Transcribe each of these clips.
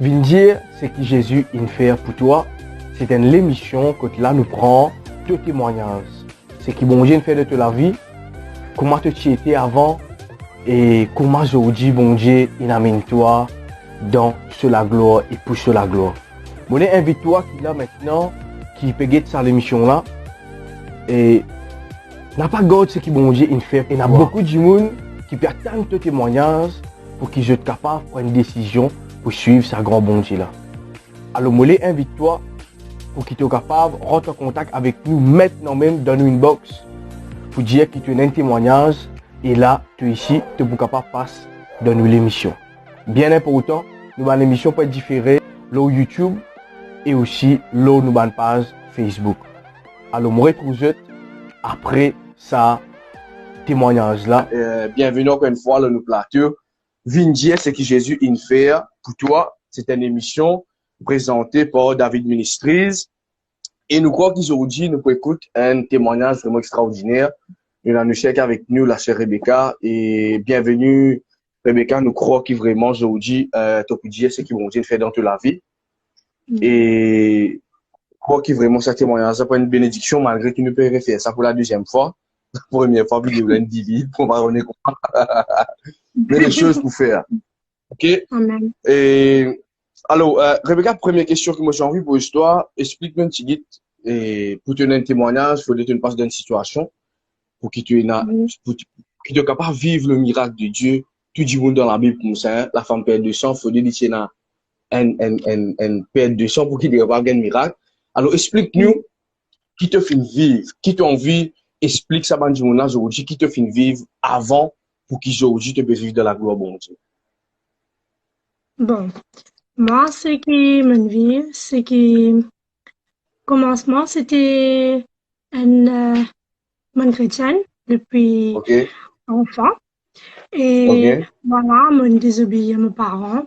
Viens dire ce que Jésus a fait pour toi. C'est une émission que là nous prend deux témoignages. Ce que bon Dieu a fait de ta vie, comment tu étais avant et comment aujourd'hui bon Dieu il amène toi dans la gloire et pour la gloire. Bon, invite toi qui là maintenant, qui peut guetter ça l'émission là et n'a pas gardé ce que bon Dieu il fait. Il y a beaucoup de monde qui peut attendre tes témoignages pour qu'ils soient capables de prendre une décision pour suivre sa grand bon Dieu là. Alors, moi, invite-toi pour qu'il soit capable de rentrer en contact avec nous maintenant même dans une box pour dire que tu as un témoignage et là, tu es ici, tu es capable de passer dans l'émission. Bien important, nous avons l'émission peut être différée sur YouTube et aussi sur nous page Facebook. Alors, moi, retrouve après ça témoignage là. Bienvenue encore une fois dans nos plateaux. Viens dire ce que Jésus a fait pour toi. C'est une émission présentée par David Ministries. Et nous croyons qu'aujourd'hui, nous pouvons écouter un témoignage vraiment extraordinaire. Il a nous chèque avec nous, la chère Rebecca. Et bienvenue, Rebecca. Nous croyons que vraiment aujourd'hui, tu peux dire ce que Dieu fait dans toute la vie. Et nous croyons que vraiment ce témoignage, c'est une bénédiction malgré qu'il nous peut refaire ça pour la deuxième fois. La première fois, il y a une divine pour va reconnaître comment. Mais des choses pour faire. OK? Amen. Et alors, Rebecca, première question que moi j'ai envie pour toi, explique-moi un petit guide et pour te donner un témoignage, il faut que tu passes dans une situation pour que tu es capable de vivre le miracle de Dieu. Tout du monde dans la Bible comme ça, la femme perd de sang, il faut dire qu'il y a un perte de sang pour qu'il y ait un miracle. Alors, explique-nous qui te fait vivre, qui t'a envie, explique ça dans le monde aujourd'hui, qui te fait vivre avant pour qu'aujourd'hui tu peux vivre dans la gloire de Dieu. Bon, moi, ce qui me vit, c'est que commencement, c'était une bonne chrétienne depuis enfant. Et voilà, je désobéis à mes parents.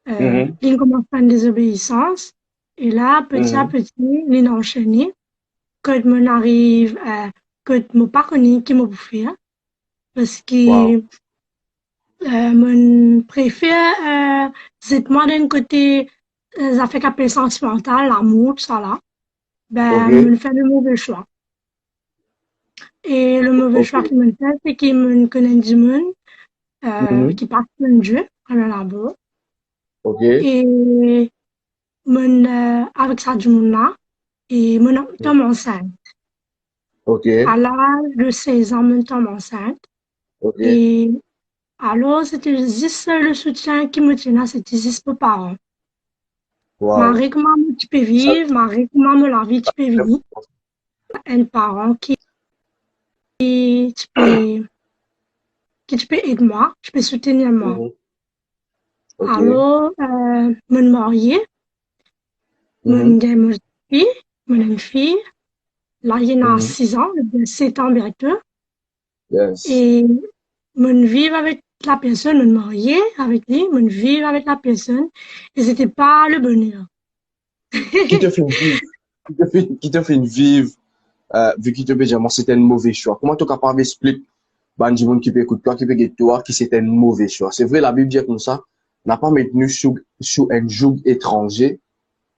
Il commence par une désobéissance. Et là, petit à petit, il a enchaîné. Quand je arrive, que je ne pas connu qui m'a bouffé. Parce que je préfère, c'est moi d'un côté, ça fait qu'appelle sentimental, l'amour, tout ça là. Ben, je fais le mauvais choix. Et le mauvais choix qu'il me fait, c'est qu'il me connaît du monde, qui passe de Dieu, à la là-bas. Et, avec ça, du monde là, et mon tombe enceinte. À l'âge de 16 ans, je tombe enceinte. Et, alors, c'était juste le soutien qui me tenait, c'était juste mes parents. Marie, comment tu peux vivre, Marie, comment la vie tu peux vivre. Un parent qui tu peux aider moi, tu peux soutenir moi. Alors, je me mariée, je une fille, une fille. Là, il y en a 6 ans, 7 ans bientôt. Et je vivre avec la personne, je me mariée avec lui, je vivre avec la personne. Et c'était pas le bonheur. Qui te fait vivre, qui te fait vivre, vu qu'il te peut dire, c'était un mauvais choix. Comment tu es capable d'expliquer, du monde qui peut écouter toi, qui peut écouter toi, que c'était un mauvais choix? C'est vrai, la Bible dit comme ça, n'a pas maintenu sous un joug étranger,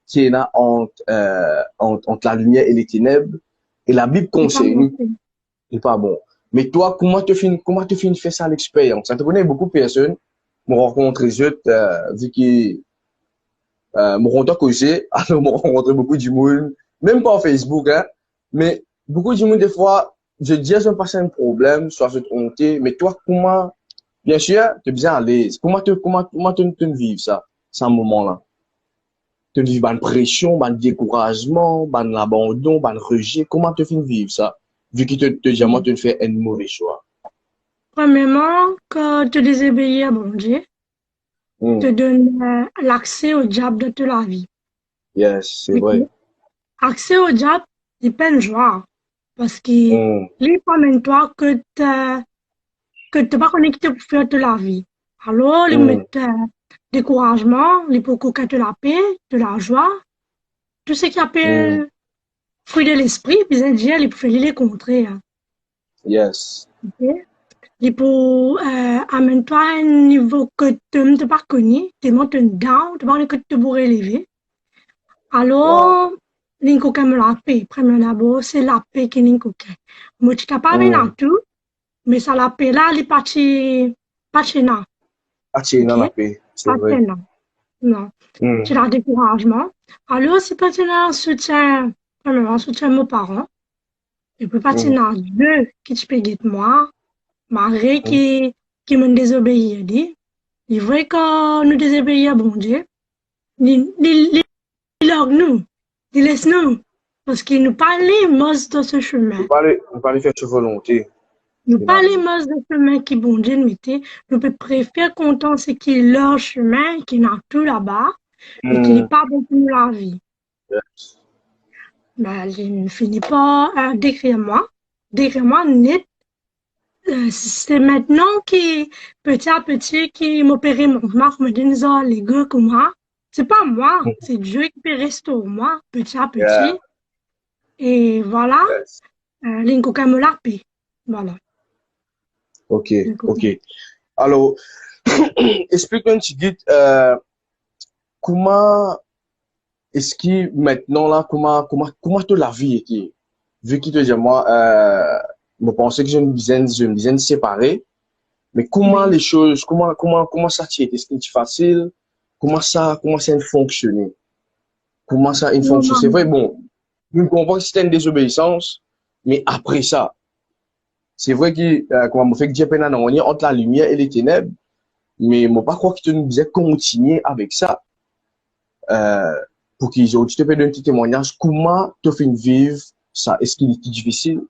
qui est là entre la lumière et les ténèbres. Et la Bible conseille, c'est pas bon. Mais toi, comment tu fais ça à l'expérience? Ça te connaît beaucoup de personnes, m'ont rencontré vu qu'ils, m'ont rencontré, alors m'ont rencontré beaucoup de monde, même pas en Facebook, hein, mais beaucoup de monde, des fois, je dis, je vais passer un problème, soit je te honte, mais toi, comment, bien sûr, tu es bien à l'aise. Comment tu vis ça, ce moment-là? Tu vis une pression, un découragement, un abandon, un rejet. Comment tu vis ça? Vu qu'il te dit, moi, tu fais un mauvais choix. Premièrement, quand tu désobéis à bon Dieu, te donne l'accès au diable de toute la vie. Yes, c'est vrai. Accès au diable, c'est pas une joie. Parce que, lui, toi que tu pas connecté pour faire de la vie. Alors, il met découragement, il peut coquer de la paix, de la joie, tout ce qui appelle fruit de l'esprit, puis Dieu, il peut faire les contrer. Yes. Okay? Et pour amène-toi à un niveau que tu ne pas connu, tu montes down, tu vas que tu pourrais élever. Alors, l'inco que me la paix, premier d'abord, c'est la paix qui l'inco que. Moi, tu n'as pas bien tout, mais ça la paix là, elle est pas chéna. Pas chéna la paix, c'est vrai. Non. Tu as découragement. Alors, si tu as un soutien, premièrement, un soutien de mes parents, et puis pas Dieu qui te paye de moi, malgré qui me désobéit, dit. Il est vrai que nous désobéissons à bon Dieu. Il nous, il laisse nous. Parce qu'il nous parlait mos de ce chemin. Nous parlons faire ta volonté. Nous parlons mos de ce chemin qui bon Dieu nous mettait. Nous préférons content ce qui est leur chemin, qui n'a tout là-bas, et qui n'est pas bon pour nous la vie. Yes. Ben, je ne finis pas d'écrire moi net. C'est maintenant qui, petit à petit, qui m'opérait mon marque, me dit, les gars comme moi. C'est pas moi, c'est Dieu qui peut restaurer moi, petit à petit. Yeah. Et voilà, l'incoca me l'a paix. Voilà. Ok. Alors, explique-moi, tu dis, comment est-ce que maintenant, là, comment te la vie était? Vu qu'il te dit, moi, je pensais que je me disais séparé, mais comment les choses, comment ça t'y était? Est-ce que c'était facile? Comment ça fonctionnait? Comment ça fonctionne? C'est vrai, bon, je comprends que c'était une désobéissance, mais après ça, c'est vrai que, comment me fait que Dieu peine à entre la lumière et les ténèbres, mais moi pas croire que tu nous disais continuer avec ça, pour qu'ils tu te peux donner un petit témoignage, comment tu fais vivre ça? Est-ce qu'il est difficile?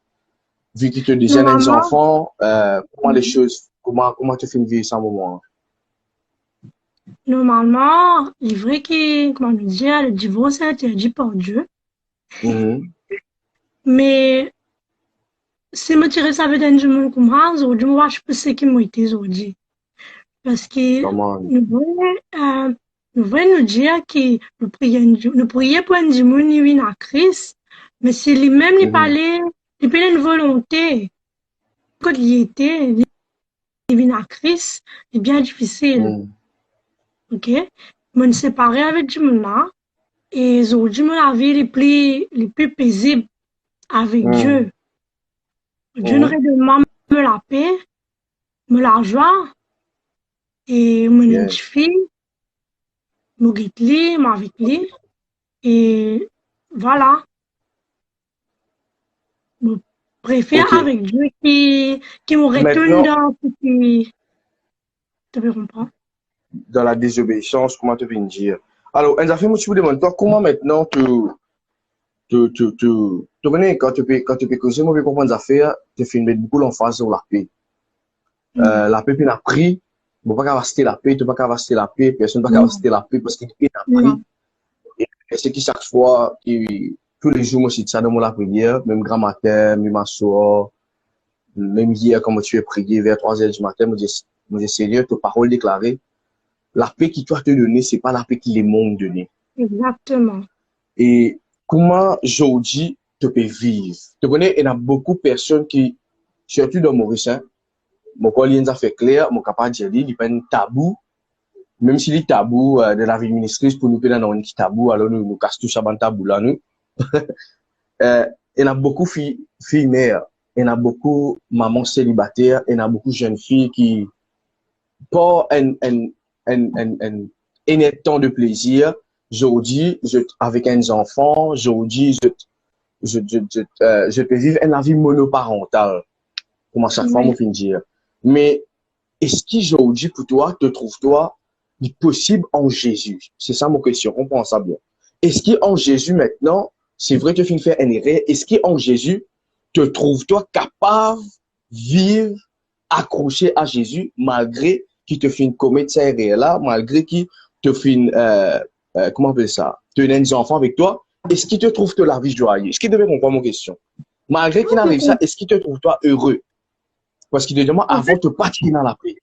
Vu que tu as déjà des enfants, comment les choses, comment tu fais vivre ça au moment? Normalement, il est vrai que, comment dire, le divorce est interdit par Dieu. Mais, si je tire ça veut dire que je me comprends, aujourd'hui, moi, je peux ce qui m'a été aujourd'hui. Parce que, nous voulons nous dire que nous prions pour un dimanche, nous venons à Christ, mais si lui-même, il parlait, il parlait une volonté, quand il était, il vient à Christ, c'est bien difficile. Ok? Me séparer avec Dieu et aujourd'hui, la vie les plus paisible avec Dieu. Dieu nous redemande me la paix, me la joie, et me identifie, me guide lui, m'avec lui, et voilà. Je préfère avec Dieu qui me retourne dans ce qui. Tu peux comprendre? Dans la désobéissance, comment tu viens de dire? Alors, un affaire, moi, je me demande, toi, comment maintenant tu connais, quand tu peux causer, moi, je comprendre des affaires, tu fais mettre beaucoup l'emphase sur la paix. La paix, puis n'a pris, bon, pas qu'à citer la paix, tu pas qu'à citer la paix, personne pas qu'à citer la paix parce qu'il n'a pris. Et c'est qui chaque fois, tous les jours, moi, c'est ça dans la prière, même grand matin, même soir, même hier, quand tu es prié vers 3h du matin, moi, je Seigneur, tes paroles déclarées, la paix qui doit te donner, c'est pas la paix qui les monde donner. Exactement. Et comment aujourd'hui tu peux vivre? Tu connais, il y a beaucoup de personnes qui, surtout dans Maurice, mon collègue a fait clair, mon capable de dire, il n'y a pas un tabou, même si les tabous de la vie ministrice, pour nous, il y a un tabou, alors nous cassons tout ça dans le tabou là, nous. Il y a beaucoup de filles mères, il y a beaucoup de mamans célibataires, il y a beaucoup de jeunes filles qui, pas un temps de plaisir. Aujourd'hui, avec un enfant, aujourd'hui, je peux vivre une vie monoparentale. Comment chaque fois, on finit dire. Mais, est-ce qu'aujourd'hui, pour toi, te trouves-toi possible en Jésus? C'est ça mon question. On pense ça bien. Est-ce qu'en Jésus, maintenant, c'est vrai que tu finis faire une erreur. Est-ce qu'en Jésus, te trouves-toi capable de vivre accroché à Jésus, malgré qui te fait une commettre cette erreur-là, malgré qui te fait une, comment on appelle ça, tu as des enfants avec toi, est-ce qu'il te trouve de la vie joyeuse? Est-ce qu'il devait comprendre mon question? Malgré qu'il arrive ça, est-ce qu'il te trouve toi heureux? Parce qu'il te demande avant de partir dans la paix.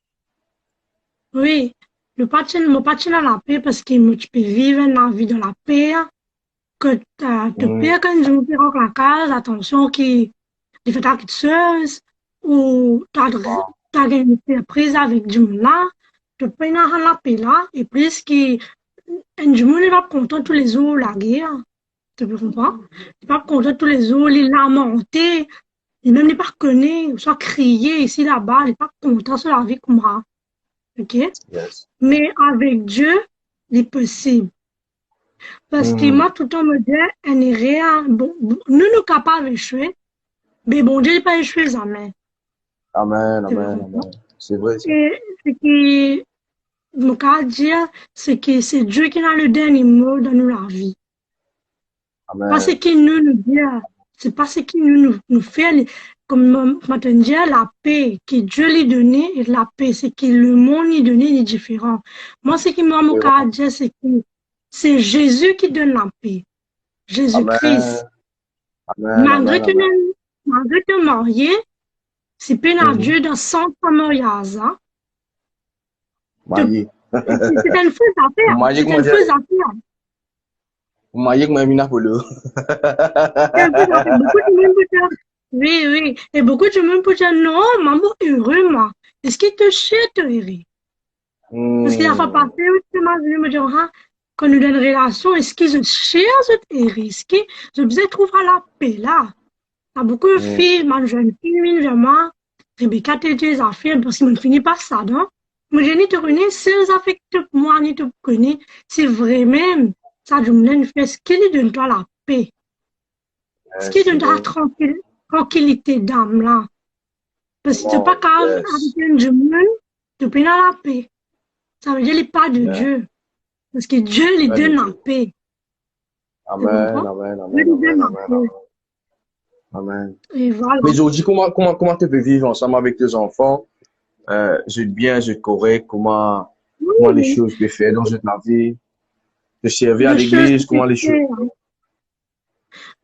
Oui, le partir dans la paix parce que tu peux vivre la vie dans la paix, que tu peux quand je me prends la case, attention qui fait ta chose, ou tu as une surprise avec du monde là, tu peux la paix là, et puis du monde va content tous les jours la guerre. Tu comprends? Il va content tous les jours, il lamenter, il même pas connaît, soit crier ici là-bas, il n'est pas content sur la vie comme moi. Ok? Yes. Mais avec Dieu, il est possible. Parce que moi, tout le temps me dit, elle n'est rien. Bon, nous, nous capables d'échouer, mais bon Dieu n'est pas échoué jamais. Amen, amen, amen. C'est vrai. Et ce qui me cas dire, c'est que c'est Dieu qui a le dernier mot dans la vie. Amen. Pas ce qu'il nous dit, c'est pas ce qu'il nous fait, comme maintenant dire, la paix que Dieu lui donnait et la paix, c'est que le monde lui donnait est différent. Moi, ce qui m'a mon cas dire, c'est que c'est Jésus qui donne la paix. Jésus-Christ. Malgré que marié, c'est pas Dieu dans 100 mariages. Marié. C'est une fausse affaire. C'est une fausse affaire. Marié comme un Polo. Oui, oui. Et beaucoup de monde peut dire non, maman heureux, moi. Est-ce qu'il te chie, te heureux? Parce qu'il a fait passer, justement, je me dis, quand nous donne une relation, est-ce qu'ils se chie, cette heureux? Est-ce qu'ils je besoin de trouver la paix là? Il y a beaucoup de filles, ma jeune fille, vers moi, Rebecca, t'es des affaires, parce qu'il ne finit pas ça, non? Moi, je ne te connais, si les affaires que moi, je te connais, c'est vrai même. Ça, je me fait ce qui donne toi la paix. Ce qui donne toi la tranquillité d'âme là. Parce que tu n'es pas capable avec un Dieu, tu peux pas la paix. Ça veut dire qu'il pas de Dieu. Parce que Dieu lui donne la paix. Amen, amen, amen. Amen. Et voilà. Mais aujourd'hui, comment tu peux vivre ensemble avec tes enfants? Je bien, je correct, comment les choses peuvent faire dans la vie? De servir à l'église, comment les choses.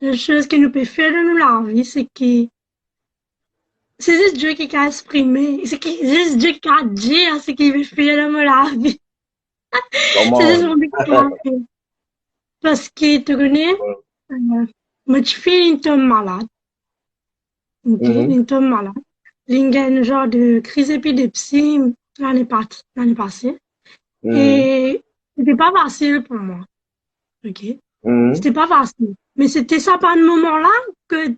La chose que nous pouvons faire dans la vie, c'est que c'est juste Dieu qui a exprimé, c'est juste Dieu qui a dit ce qu'il veut faire dans la vie. C'est juste mon but de parce que tu connais, ma fille est malade. Elle est malade. Elle a un genre de crise d'épilepsie l'année passée. Et c'était pas facile pour moi. Ok? C'était pas facile. Mais c'était ça par un moment-là que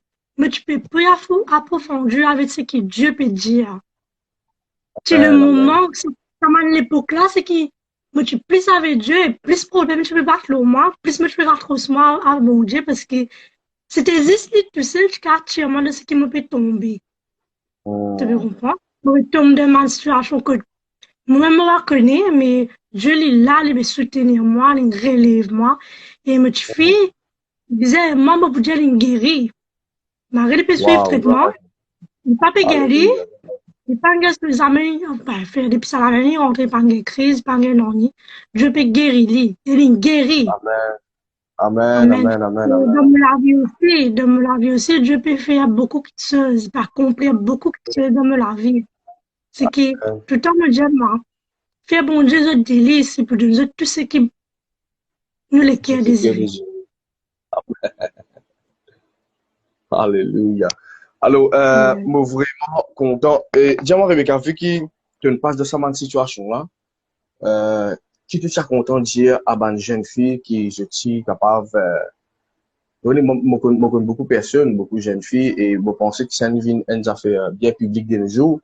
tu peux plus approfondir avec ce que Dieu peut dire. C'est le moment, c'est comme l'époque-là, c'est que tu plus avec Dieu et plus problème tu peux battre le moi, plus tu peux battre moi à mon Dieu parce que c'était juste tout seul qui a tiré de ce qui me peut tomber. Tu peux comprendre? Je tombe dans ma situation que moi-même, je reconnais, mais Dieu est là, il me soutenir moi, il relève moi. Et ma fille disait, maman, pour Dieu, il guérit. Malgré le suivre traitement, il n'est pas guéri. Il n'est pas guéri, enfin, faire des petits salariés, rentrer par une crise, par une non. Dieu peut guérir, il est guéri. Amen, amen, amen. Dans la vie aussi, Dieu peut faire beaucoup de choses, il peut accomplir beaucoup de choses dans la vie. C'est que tout le temps, me dit, faire bon Dieu, notre délice, pour nous tout ce qui nous les qui désirent. Alléluia. Alors, moi vraiment content. Et dis-moi, Rebecca, vu que tu ne passes de cette situation-là, qui te tient content de dire à une jeune fille qui je suis capable, moi, connais beaucoup de personnes, beaucoup de jeunes filles, et je pense que c'est une affaire bien publique de nos jours,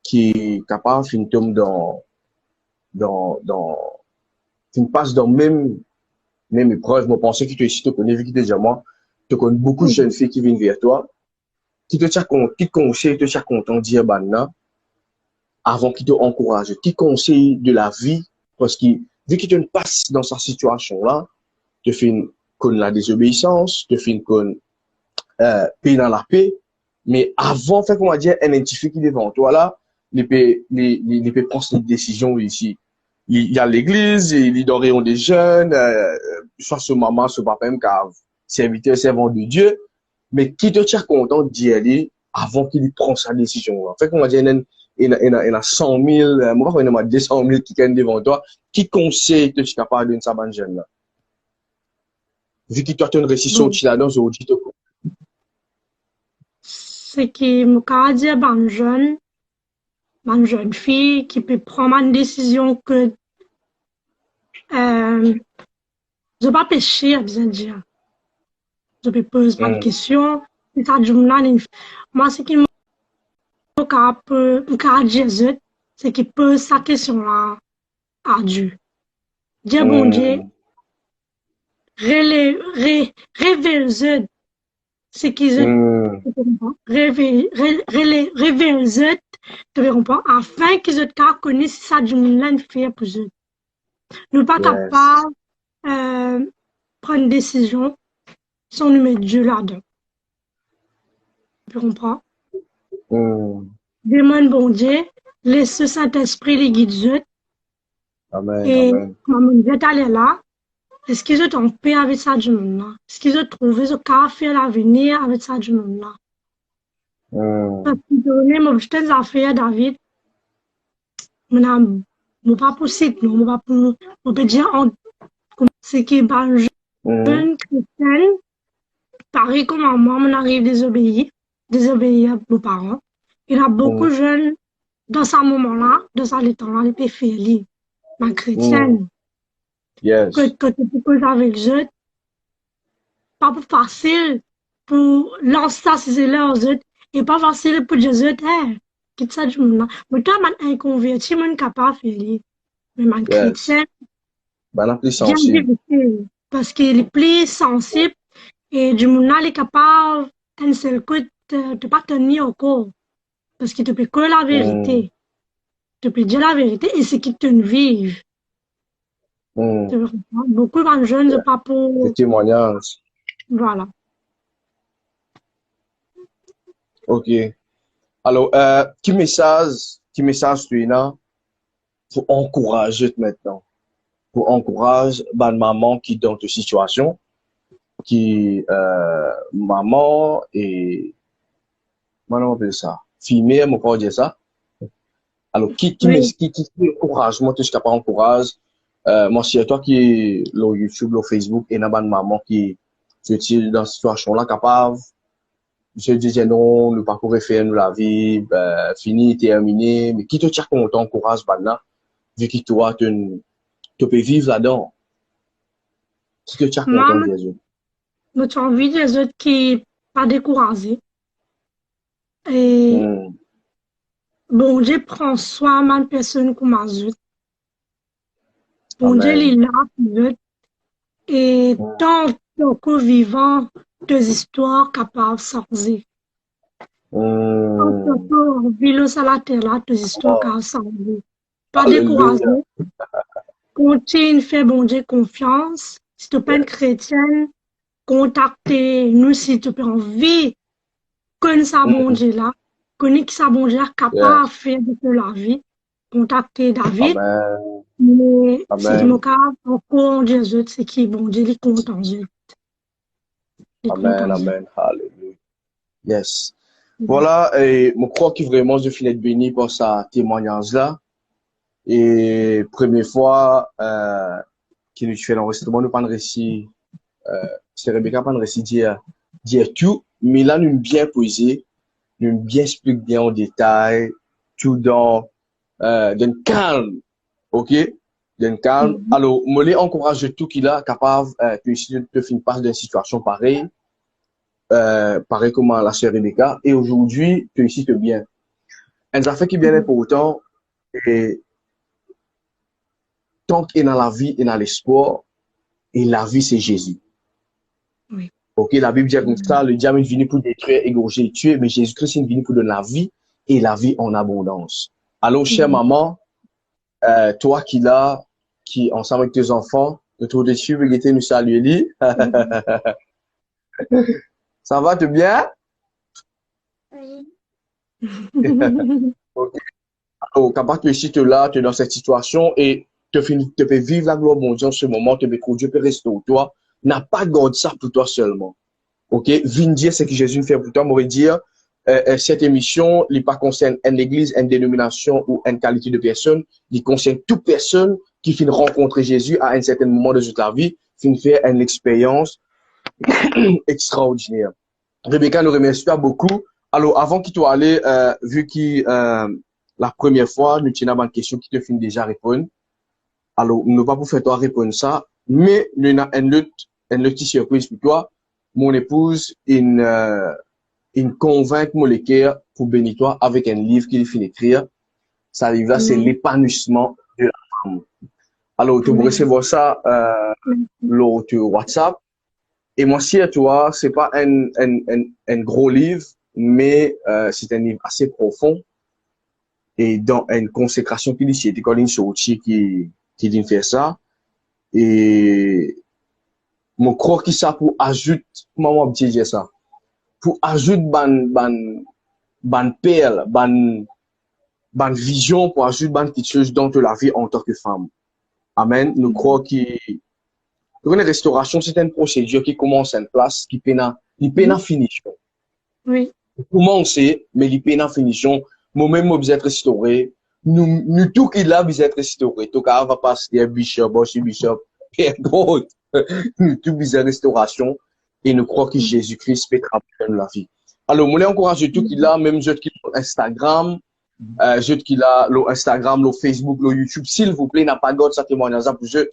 qui est capable de tomber qui passe dans même épreuve. Je pense que tu te connais, vu que déjà moi, tu connais beaucoup de jeunes filles qui viennent vers toi, qui te conseillent, te tient content de dire, avant qu'ils te encouragent, qui conseille de la vie, parce que, vu que tu ne passes dans cette situation-là, tu fais la désobéissance, tu fais paix dans la paix, mais avant, fait comment dire, un identifié qui est devant toi là, il peut prendre une décision ici. Il y a l'église, il doit des jeunes, soit ce maman, ce papa, même car serviteur, servant de Dieu, mais qui te tient content d'y aller avant qu'il prenne sa décision là. Fait comment dire, il y a 100 000, moi, il y a 200 000 qui viennent devant toi, qui conseille que tu es capable de faire ça, jeune là. Vu que tu as une récession, tu l'as dans ce auditeur. C'est que, mon cas, dire, jeune, une jeune fille qui peut prendre une décision que je pas pécher, à bien dire. Je peux poser pas de questions. Moi, ce qui me pour Jésus, c'est qu'il pose sa question-là à Dieu. Dieu, bon Dieu, révèle ce qu'ils révèle tu comprends, afin qu'ils aient connaissent si ça du monde fait pour eux. Nous pas capables prendre une décision sans nous mettre Dieu là-dedans. Tu comprends? Demande bon Dieu, laisse le Saint-Esprit les guide. Amen. Et Amen. quand on est allé là, est-ce qu'ils ont en paix avec ça du monde là? Est-ce qu'ils ont trouvé ce qu'a fait l'avenir avec ça du monde là? Parce que moi, je t'ai affaires, David. Mon pas possible, non, mon pas pour, on peut dire, c'est qui est jeune chrétienne, pareil comme moi, on arrive désobéir à nos parents. Il y a beaucoup de jeunes, dans ce moment-là, dans ce temps-là, ils peuvent faire lire. Ma chrétienne. Yes. Que tu peux avec eux, pas facile pour lancer ça, c'est leurs eux, et pas facile pour dire eux, quitte ça du monde. Mais toi, man, inconverti, man, capable de faire lire. Mais man, chrétien, ben, plus sensible. Parce qu'il est plus sensible, et du monde, il est capable, un seul coup, de pas tenir au corps. Parce qu'il te peut que la vérité. Tu peux dire la vérité, et c'est qu'il te vive. Beaucoup de jeunes ne pas pour. Des témoignages. Voilà. Ok. Alors, qui message tu as pour encourager maintenant? Pour encourager ma maman qui est dans cette situation, qui maman et comment on appelle ça? Fille, on peut dire ça. Alors, qui encourage? Moi, tout ce qui pas encourage. Moi, c'est toi qui est sur YouTube, sur Facebook, et n'a pas de maman qui se tire dans cette situation-là, capable. Je disais non, le parcours est fait, nous la vie, fini, terminé. Mais qui te tire qu'on t'encourage maintenant, vu que toi, tu peux vivre là-dedans. Qui te tire qu'on t'encourage, Jésus? Moi, tu as envie des autres qui pas découragés. Et bon Dieu prend soin de personne comme Azut. Bon Dieu, il est là pour eux. Et tant que vivant, des histoires capables de sortir. Tant que vivant sur la terre là, des histoires capables de sortir. Pas découragé. Continue à faire bon Dieu confiance. Si tu n'es pas une chrétienne, contactez-nous si tu as envie. Connais ça bon Dieu là. Connais qui ça bon Dieu capable de faire de la vie. Contactez David. Mais c'est mon cas, encore Jésus, c'est qui bon Dieu, il est content. Amen, amen, hallelujah. Yes. Voilà, et je crois que vraiment je finis de béni pour sa témoignage là. Et première fois que nous faisons l'enregistrement, nous pas de récit, c'est Rebecca pas de récit dire tout, mais là nous bien posé, nous bien expliquer bien en détail, tout dans d'un calme, ok, d'un calme. Alors, moi les encourage tout qu'il a capable de finir par d'une situation pareille, pareil comme la sœur Rebecca, et aujourd'hui tu ici te bien. Un affaire qui est bien important et tant qu'il est dans la vie et dans l'espoir, et la vie, c'est Jésus. Oui. Ok, la Bible dit comme ça, le diable est venu pour détruire, égorger et tuer, mais Jésus-Christ est venu pour donner la vie et la vie en abondance. Alors, chère maman, toi qui ensemble avec tes enfants, autour de dessus, vous nous saluer. Ça va, tu bien? Oui. Ok. Alors, quand tu es là, tu es dans cette situation et tu peux vivre la gloire de Dieu en ce moment, tu peux Dieu peut rester pour toi. N'a pas gardé ça pour toi seulement. Ok? Viens dire ce que Jésus fait pour toi. Moi, dire, cette émission, il pas concerne une église, une dénomination ou une qualité de personne. Il concerne toute personne qui finit rencontrer Jésus à un certain moment de sa vie, finit faire une expérience extraordinaire. Rebecca nous remercie beaucoup. Alors, avant qu'il soit allé, vu qu'il, la première fois, nous tenons une question qui te finit déjà répondre. Alors, nous pas pour faire toi répondre ça, mais nous avons une petite surprise pour toi. Mon épouse, une convaincre mon lecteur pour bénir toi avec un livre qu'il finit d'écrire. Ça livre là, c'est l'épanouissement de la femme. Alors, tu peux recevoir ça, sur WhatsApp. Et moi, si, tu vois, c'est pas un gros livre, mais, c'est un livre assez profond. Et dans une consécration qui dit, c'est Colin Sauti qui dit faire ça. Et, mon crois qui ça pour ajouter, comment on dit ça? Pour ajouter ban perle, ban vision, pour ajouter ban quelque chose dans la vie en tant que femme. Amen. Nous crois une restauration, c'est une procédure qui commence en place, qui peine à finition. Oui. Commencer, mais il peine à finition. Moi-même, moi, vous êtes restauré. Nous, tout qui là, vous êtes restauré. Tout cas, va passer bishop, bishop, et d'autres. Nous, tout vous êtes restauration. Et nous croyons que Jésus-Christ peut travailler dans la vie. Alors, moi, encourage tout qui là, même je qui Instagram, je qui là, Instagram, Facebook, YouTube, s'il vous plaît, n'a pas de ça témoignage pour je.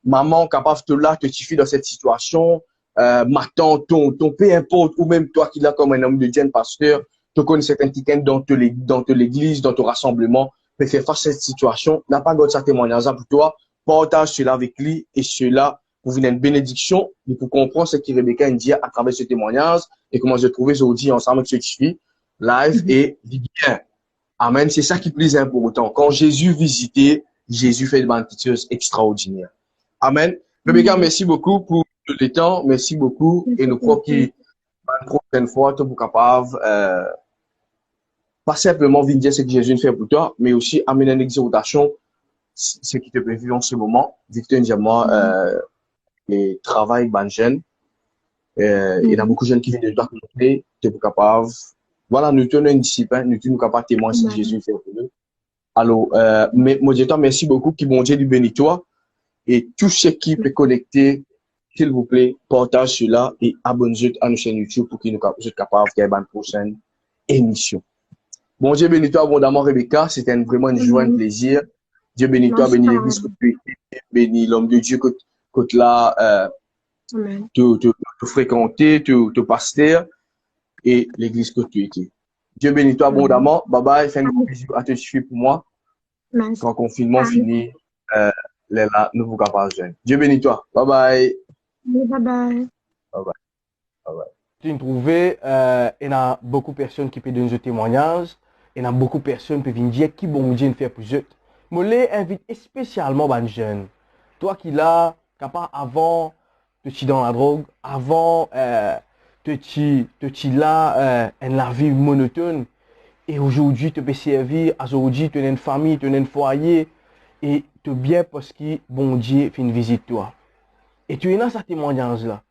Maman capable de là, te suffit dans cette situation, ma tante, ton, peu importe, ou même toi qui l'as comme un homme de Dieu, un pasteur, tu connais certains tickets dans l'église, dans ton rassemblement, mais faire face à cette situation, n'a pas de ça témoignage pour toi, partage cela avec lui, et cela, pour venir une bénédiction, et pour comprendre ce que Rebecca dit à travers ce témoignage, et comment je trouvais aujourd'hui ensemble avec ce qui suit, live et bien. Amen. C'est ça qui est plus important. Quand Jésus visitait, Jésus fait des choses extraordinaires. Amen. Rebecca, merci beaucoup pour le temps. Merci beaucoup. Et nous croyons que la prochaine fois, tu es capable, pas simplement venir dire ce que Jésus fait pour toi, mais aussi amener une exhortation, ce qui te peut vivre en ce moment. Victor, dis-moi, et travail, ban jeune. Il y a beaucoup de jeunes qui viennent de toi côté, tu es capable. Voilà, nous tenons une discipline, nous sommes capables de témoigner ce que Jésus fait pour nous. Alors, mais, moi, je te remercie beaucoup, qui bon Dieu lui bénit toi. Et tout ce qui peut connecter, s'il vous plaît, partage cela et abonnez-vous à nos chaînes YouTube pour que nous soyons capables de faire une prochaine émission. Bon Dieu bénis toi abondamment, Rebecca. C'était vraiment une joie, un plaisir. Dieu bénis toi, bénis l'église que tu es, bénis l'homme de Dieu que tu là, te fréquenter, te pasteur et l'église que tu étais. Dieu bénis toi abondamment. Bye bye. Fais un gros bisou à te suivre pour moi. Quand le confinement finit, là, nous vous capables. Dieu bénis toi. Bye bye. Bye bye. Bye bye. Bye bye. Tu trouves, il y a beaucoup de personnes qui peuvent donner des témoignages. Il y a beaucoup de personnes qui peuvent dire qui bon Dieu fait pour eux. Je les invite spécialement les jeunes. Toi qui là, capable avant, tu es dans la drogue, avant, tu es là, en la vie monotone. Et aujourd'hui, tu peux servir, aujourd'hui, tu as une famille, tu as un foyer. Et tu es bien parce que bon Dieu fait une visite toi. Et tu es dans ce témoignage-là.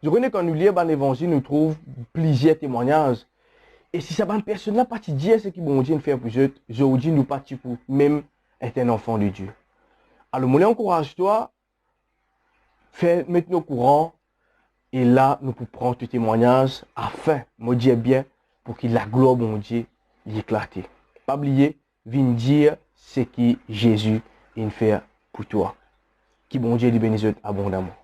Je connais quand nous lisons l'évangile, nous trouvons plusieurs témoignages. Et si ça bonne personne là, pas te dire ce que bon Dieu fait pour eux, aujourd'hui nous partis pour même être un enfant de Dieu. Alors, moi, encourage toi, fais maintenant au courant, et là, nous pouvons prendre tes témoignages afin, moi dire bien, pour que la gloire bon Dieu éclate. Pas oublier, viens dire ce que Jésus fait pour toi. Qui bon Dieu lui bénisse abondamment.